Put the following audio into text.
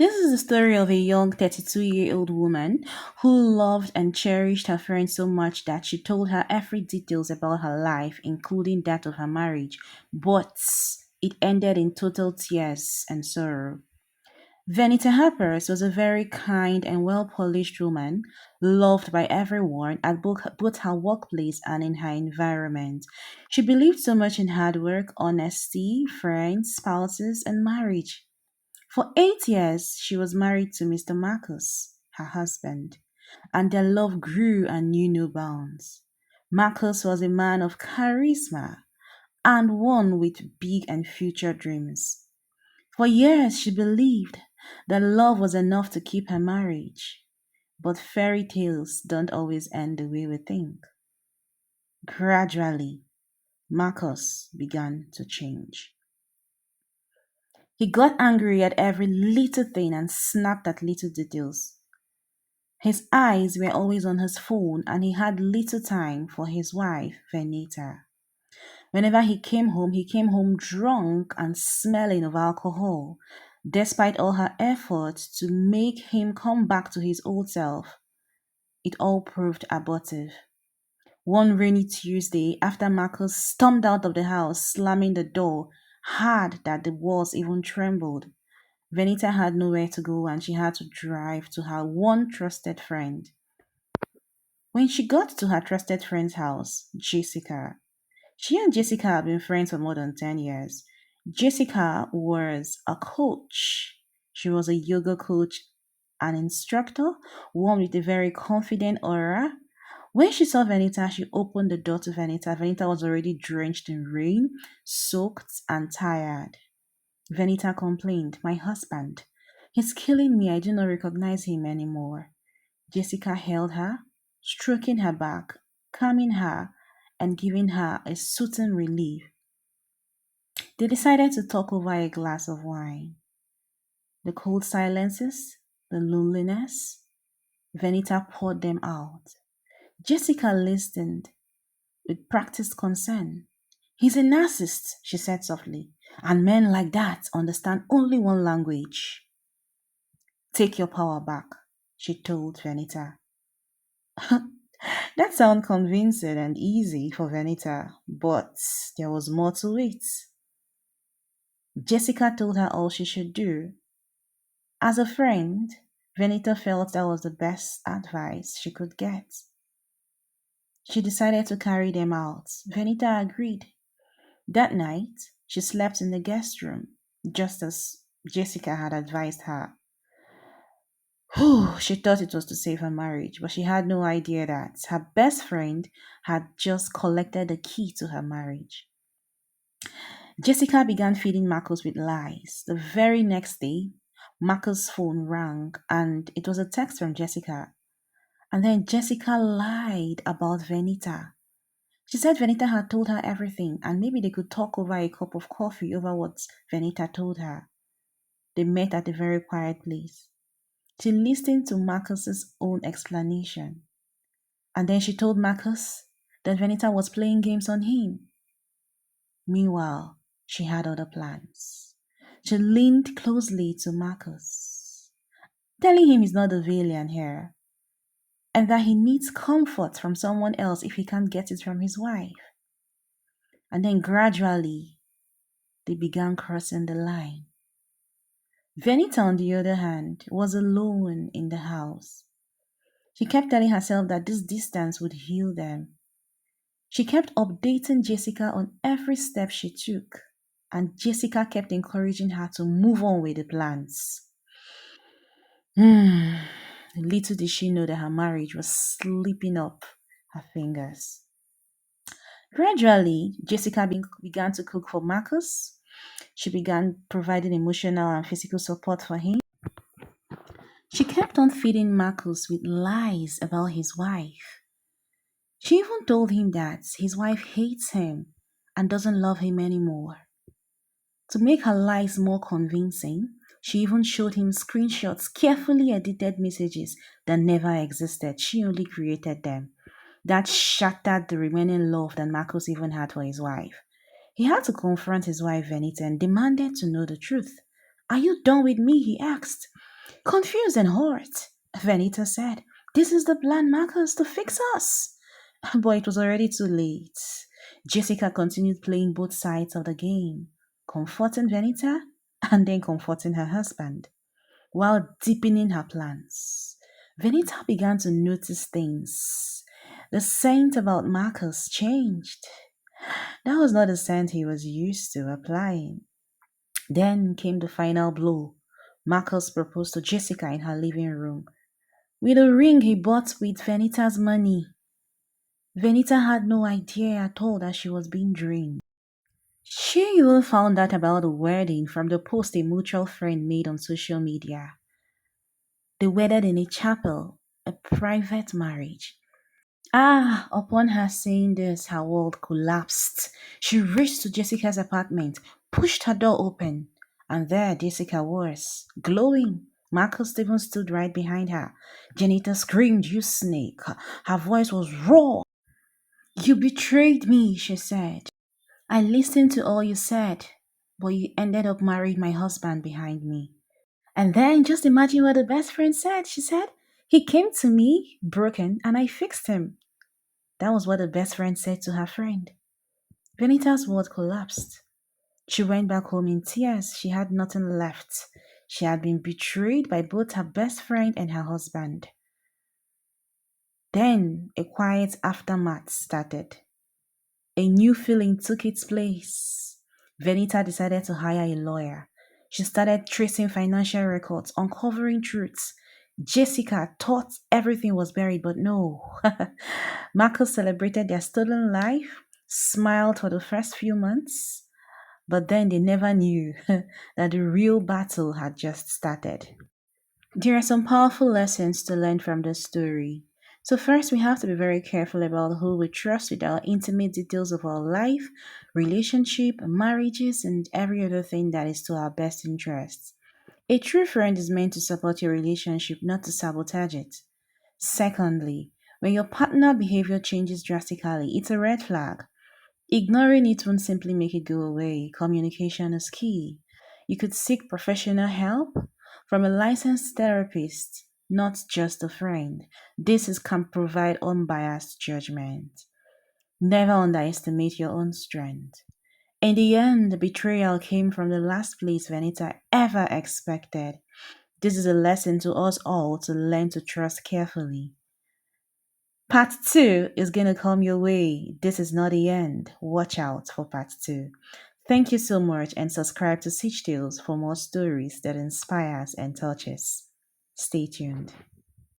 This is the story of a young 32-year-old woman who loved and cherished her friend so much that she told her every details about her life, including that of her marriage. But it ended in total tears and sorrow. Vernita Harpers was a very kind and well polished woman, loved by everyone at both her workplace and in her environment. She believed so much in hard work, honesty, friends, spouses, and marriage. For 8 years, she was married to Mr. Marcus, her husband, and their love grew and knew no bounds. Marcus was a man of charisma and one with big and future dreams. For years, she believed that love was enough to keep her marriage. But fairy tales don't always end the way we think. Gradually, Marcus began to change. He got angry at every little thing and snapped at little details. His eyes were always on his phone and he had little time for his wife, Vernita. Whenever he came home drunk and smelling of alcohol. Despite all her efforts to make him come back to his old self, it all proved abortive. One rainy Tuesday, after Marcus stormed out of the house, slamming the door hard that the walls even trembled, Venita had nowhere to go and she had to drive to her one trusted friend. When she got to her trusted friend's house, Jessica, she and Jessica have been friends for more than 10 years. Jessica was a coach. She was a yoga coach, an instructor, one with a very confident aura. When she saw Venita, she opened the door to Venita. Venita was already drenched in rain, soaked, and tired. Venita complained, "My husband, he's killing me. I do not recognize him anymore." Jessica held her, stroking her back, calming her, and giving her a soothing relief. They decided to talk over a glass of wine. The cold silences, the loneliness, Venita poured them out. Jessica listened with practiced concern. "He's a narcissist," she said softly, "and men like that understand only one language." "Take your power back," she told Venita. That sounded convincing and easy for Venita, but there was more to it. Jessica told her all she should do. As a friend, Venita felt that was the best advice she could get. She decided to carry them out. Venita agreed. That night, she slept in the guest room, just as Jessica had advised her. Whew, she thought it was to save her marriage, but she had no idea that her best friend had just collected the key to her marriage. Jessica began feeding Marcus with lies. The very next day, Marcus' phone rang and it was a text from Jessica. And then Jessica lied about Venita. She said Venita had told her everything and maybe they could talk over a cup of coffee over what Venita told her. They met at a very quiet place. She listened to Marcus's own explanation. And then she told Marcus that Venita was playing games on him. Meanwhile, she had other plans. She leaned closely to Marcus, telling him he's not the villain here, and that he needs comfort from someone else if he can't get it from his wife. And then gradually, they began crossing the line. Venita, on the other hand, was alone in the house. She kept telling herself that this distance would heal them. She kept updating Jessica on every step she took, and Jessica kept encouraging her to move on with the plans. Hmm. Little did she know that her marriage was slipping up her fingers. Gradually, Jessica began to cook for Marcus. She began providing emotional and physical support for him. She kept on feeding Marcus with lies about his wife. She even told him that his wife hates him and doesn't love him anymore. To make her lies more convincing, she even showed him screenshots, carefully edited messages that never existed. She only created them. That shattered the remaining love that Marcus even had for his wife. He had to confront his wife Venita and demanded to know the truth. "Are you done with me?" he asked. Confused and hurt, Venita said, "This is the plan Marcus to fix us." But it was already too late. Jessica continued playing both sides of the game, comforting Venita and then comforting her husband, while deepening her plans. Venita began to notice things. The scent about Marcus changed. That was not the scent he was used to applying. Then came the final blow. Marcus proposed to Jessica in her living room with a ring he bought with Venita's money. Venita had no idea at all that she was being drained. She even found out about the wedding from the post a mutual friend made on social media. They wedded in a chapel, a private marriage. Ah, upon her saying this, her world collapsed. She raced to Jessica's apartment, pushed her door open, and there Jessica was, glowing. Marcus Stevens stood right behind her. Janita screamed, "You snake!" Her voice was raw. "You betrayed me," she said. "I listened to all you said, but you ended up marrying my husband behind me." And then just imagine what the best friend said. She said, "He came to me broken and I fixed him." That was what the best friend said to her friend. Benita's world collapsed. She went back home in tears. She had nothing left. She had been betrayed by both her best friend and her husband. Then a quiet aftermath started. A new feeling took its place. Venita decided to hire a lawyer. She started tracing financial records, uncovering truths. Jessica thought everything was buried, but no. Marcus celebrated their stolen life, smiled for the first few months, but then they never knew that the real battle had just started. There are some powerful lessons to learn from this story. So, first, we have to be very careful about who we trust with our intimate details of our life, relationship, marriages, and every other thing that is to our best interests. A true friend is meant to support your relationship, not to sabotage it. Secondly, when your partner behavior changes drastically, it's a red flag. Ignoring it won't simply make it go away. Communication is key. You could seek professional help from a licensed therapist, not just a friend. Can provide unbiased judgment. Never underestimate your own strength. In the end, the betrayal came from the last place Venita ever expected. This is a lesson to us all to learn to trust carefully. Part 2 is going to come your way. This is not the end. Watch out for part 2. Thank you so much and subscribe to CeechTales for more stories that inspires and touches. Stay tuned.